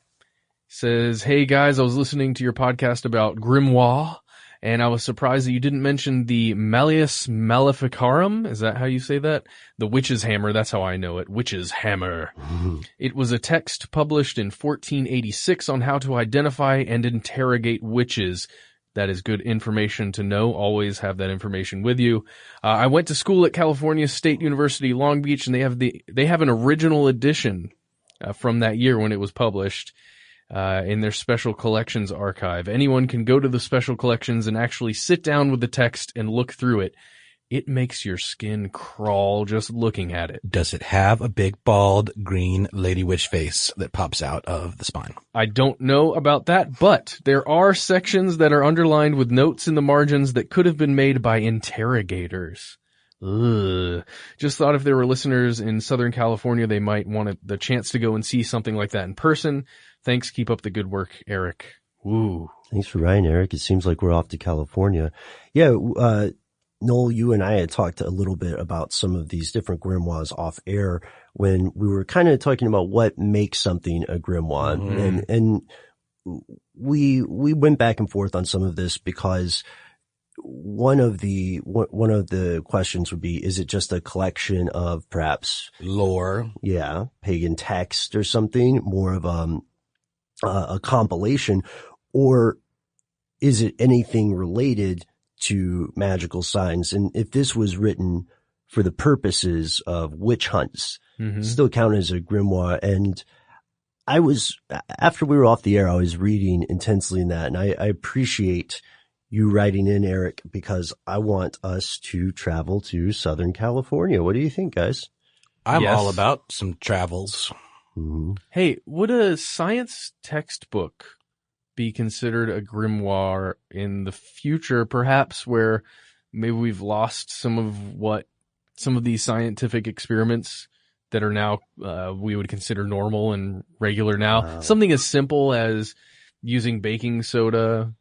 says, hey guys, I was listening to your podcast about grimoire, and I was surprised that you didn't mention the Malleus Maleficarum. Is that how you say that? The witch's hammer. That's how I know it. Witch's hammer. It was a text published in 1486 on how to identify and interrogate witches. That is good information to know. Always have that information with you. I went to school at California State University, Long Beach, and they have an original edition from that year when it was published. In their special collections archive. Anyone can go to the special collections and actually sit down with the text and look through it. It makes your skin crawl just looking at it. Does it have a big, bald, green lady witch face that pops out of the spine? I don't know about that, but there are sections that are underlined with notes in the margins that could have been made by interrogators. Ugh. Just thought if there were listeners in Southern California, they might want the chance to go and see something like that in person. Thanks. Keep up the good work, Eric. Woo. Thanks for writing, Eric. It seems like we're off to California. Yeah, Noel, you and I had talked a little bit about some of these different grimoires off air when we were kind of talking about what makes something a grimoire. Mm-hmm. And we went back and forth on some of this because one of the questions would be, is it just a collection of perhaps lore? Yeah. Pagan text or something, more of a compilation, or is it anything related to magical signs? And if this was written for the purposes of witch hunts, still count as a grimoire. And after we were off the air, I was reading intensely in that, and I appreciate you writing in, Eric, because I want us to travel to Southern California. What do you think, guys? I'm all about some travels. Mm-hmm. Hey, would a science textbook be considered a grimoire in the future, perhaps, where maybe we've lost some of these scientific experiments that are now we would consider normal and regular now? Wow. Something as simple as using baking soda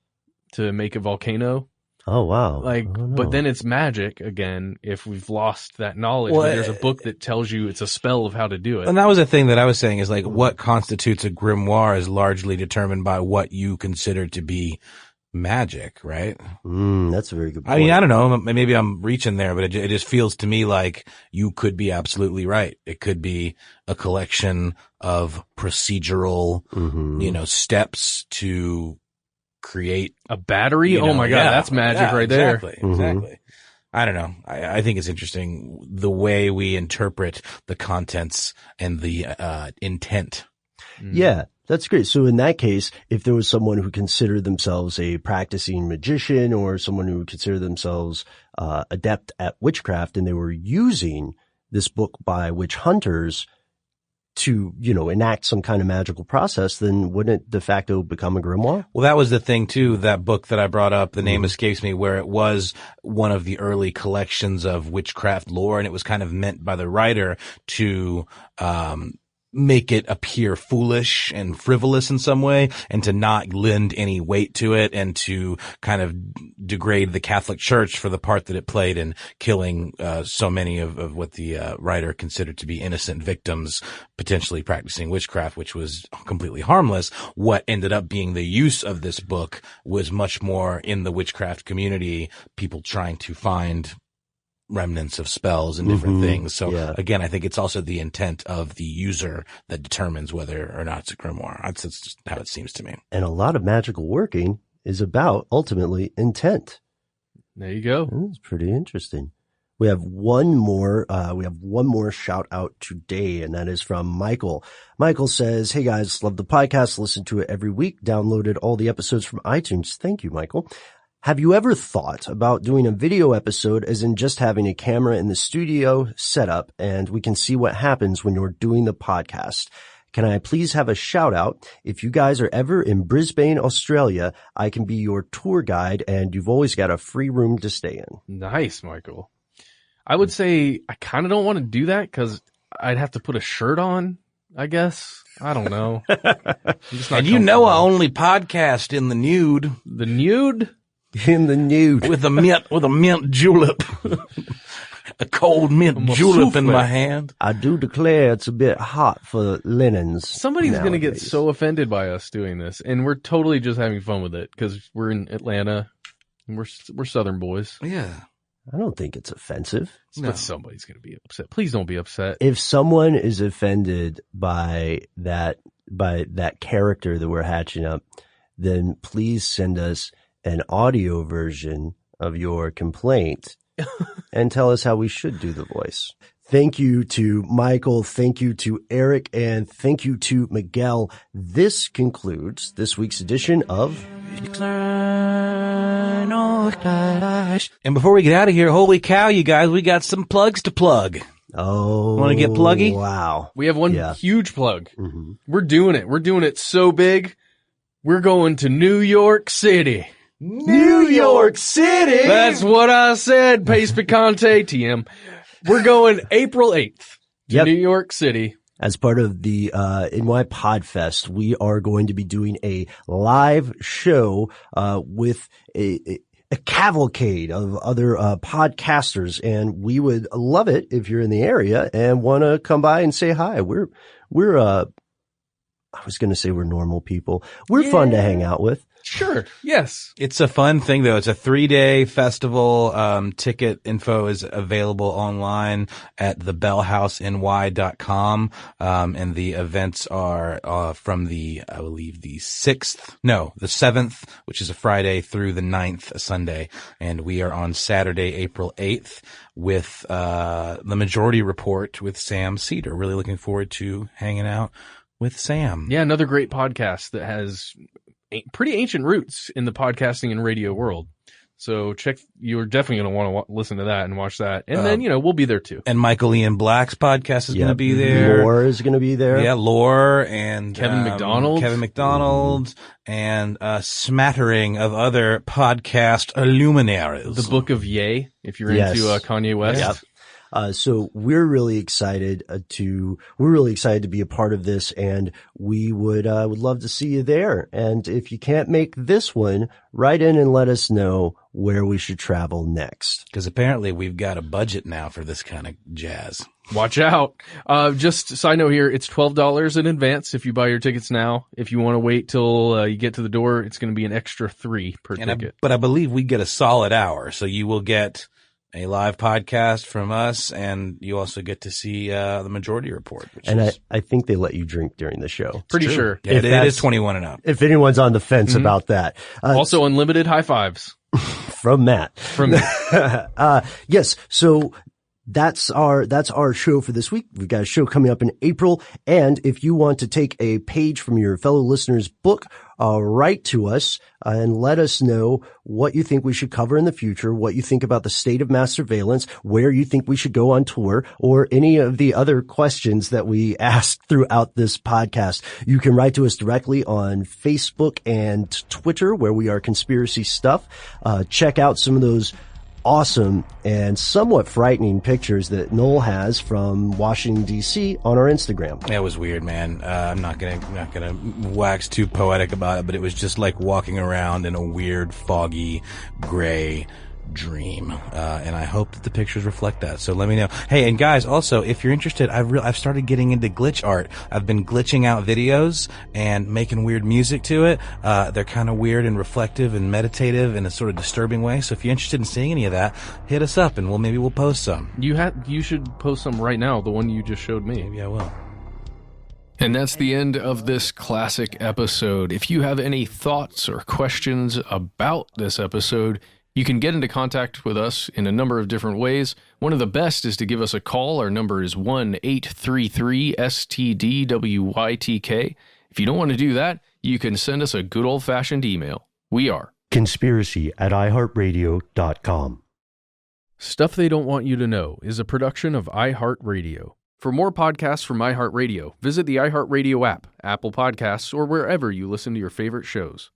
to make a volcano. Oh, wow. But then it's magic again if we've lost that knowledge. Well, there's a book that tells you it's a spell of how to do it. And that was the thing that I was saying is like what constitutes a grimoire is largely determined by what you consider to be magic, right? That's a very good point. I mean, I don't know. Maybe I'm reaching there, but it just feels to me like you could be absolutely right. It could be a collection of procedural, steps to create a battery. Oh my God. That's magic right there. Exactly. I don't know. I think it's interesting the way we interpret the contents and the intent. Yeah, that's great. So in that case, if there was someone who considered themselves a practicing magician or someone who considered themselves adept at witchcraft and they were using this book by witch hunters to, enact some kind of magical process, then wouldn't it de facto become a grimoire? Well, that was the thing too, that book that I brought up, the name escapes me, where it was one of the early collections of witchcraft lore, and it was kind of meant by the writer to, make it appear foolish and frivolous in some way and to not lend any weight to it and to kind of degrade the Catholic Church for the part that it played in killing so many of what the writer considered to be innocent victims potentially practicing witchcraft, which was completely harmless. What ended up being the use of this book was much more in the witchcraft community, people trying to find remnants of spells and different things. So again, I think it's also the intent of the user that determines whether or not it's a grimoire. That's just how it seems to me. And a lot of magical working is about ultimately intent. There you go. That's pretty interesting. We have one more shout out today, and that is from Michael. Michael says, hey guys, love the podcast. Listen to it every week. Downloaded all the episodes from iTunes. Thank you, Michael. Have you ever thought about doing a video episode, as in just having a camera in the studio set up and we can see what happens when you're doing the podcast? Can I please have a shout out? If you guys are ever in Brisbane, Australia, I can be your tour guide and you've always got a free room to stay in. Nice, Michael. I would say I kind of don't want to do that because I'd have to put a shirt on, I guess. I don't know. And I only podcast in the nude. The nude? In the nude. With a mint julep. A cold mint julep in my hand. I do declare it's a bit hot for linens. Somebody's going to get nowadays. so offended by us doing this, and we're totally just having fun with it because we're in Atlanta and we're Southern boys. Yeah. I don't think it's offensive. No. But somebody's going to be upset. Please don't be upset. If someone is offended by that character that we're hatching up, then please send us an audio version of your complaint and tell us how we should do the voice. Thank you to Michael. Thank you to Eric. And thank you to Miguel. This concludes this week's edition of... And before we get out of here, holy cow, you guys, we got some plugs to plug. Oh. Want to get pluggy? Wow. We have one huge plug. Mm-hmm. We're doing it. We're doing it so big. We're going to New York City. New York City! That's what I said. Pace Picante, TM. We're going April 8th to New York City. As part of the NY Podfest, we are going to be doing a live show with a cavalcade of other podcasters, and we would love it if you're in the area and want to come by and say hi. We're I was going to say we're normal people. We're fun to hang out with. Sure. Yes. It's a fun thing though. It's a 3-day festival. Ticket info is available online at thebellhouseny.com. And the events are, from I believe the 7th, which is a Friday, through the 9th, a Sunday. And we are on Saturday, April 8th with, the Majority Report with Sam Cedar. Really looking forward to hanging out with Sam. Yeah. Another great podcast that has pretty ancient roots in the podcasting and radio world. So you're definitely going to want to listen to that and watch that. And then, we'll be there too. And Michael Ian Black's podcast is going to be there. Lore is going to be there. Yeah, Lore and Kevin McDonald and a smattering of other podcast luminaries. The Book of Ye, if you're into Kanye West. Yep. So we're really excited to be a part of this, and we would love to see you there. And if you can't make this one, write in and let us know where we should travel next. Because apparently we've got a budget now for this kind of jazz. Watch out. Just a side note here, it's $12 in advance if you buy your tickets now. If you want to wait till you get to the door, it's going to be an extra $3 per ticket. But I believe we get a solid hour, so you will get a live podcast from us, and you also get to see the Majority Report. I think they let you drink during the show. Pretty sure. Yeah, it is 21 and up. If anyone's on the fence about that. Also unlimited high fives. From Matt. From me. Yes. So that's our show for this week. We've got a show coming up in April. And if you want to take a page from your fellow listeners' book, write to us and let us know what you think we should cover in the future, what you think about the state of mass surveillance, where you think we should go on tour, or any of the other questions that we asked throughout this podcast. You can write to us directly on Facebook and Twitter, where we are Conspiracy Stuff. Check out some of those awesome and somewhat frightening pictures that Noel has from Washington, D.C. on our Instagram. That was weird, man. I'm not gonna wax too poetic about it, but it was just like walking around in a weird, foggy, gray dream. And I hope that the pictures reflect that. So let me know. Hey, and guys, also, if you're interested, I've started getting into glitch art. I've been glitching out videos and making weird music to it. They're kind of weird and reflective and meditative in a sort of disturbing way. So if you're interested in seeing any of that, hit us up and maybe we'll post some. You should post some right now, the one you just showed me. Maybe I will. And that's the end of this classic episode. If you have any thoughts or questions about this episode, you can get into contact with us in a number of different ways. One of the best is to give us a call. Our number is 1-833-STDWYTK. If you don't want to do that, you can send us a good old-fashioned email. We are conspiracy@iHeartRadio.com. Stuff They Don't Want You to Know is a production of iHeartRadio. For more podcasts from iHeartRadio, visit the iHeartRadio app, Apple Podcasts, or wherever you listen to your favorite shows.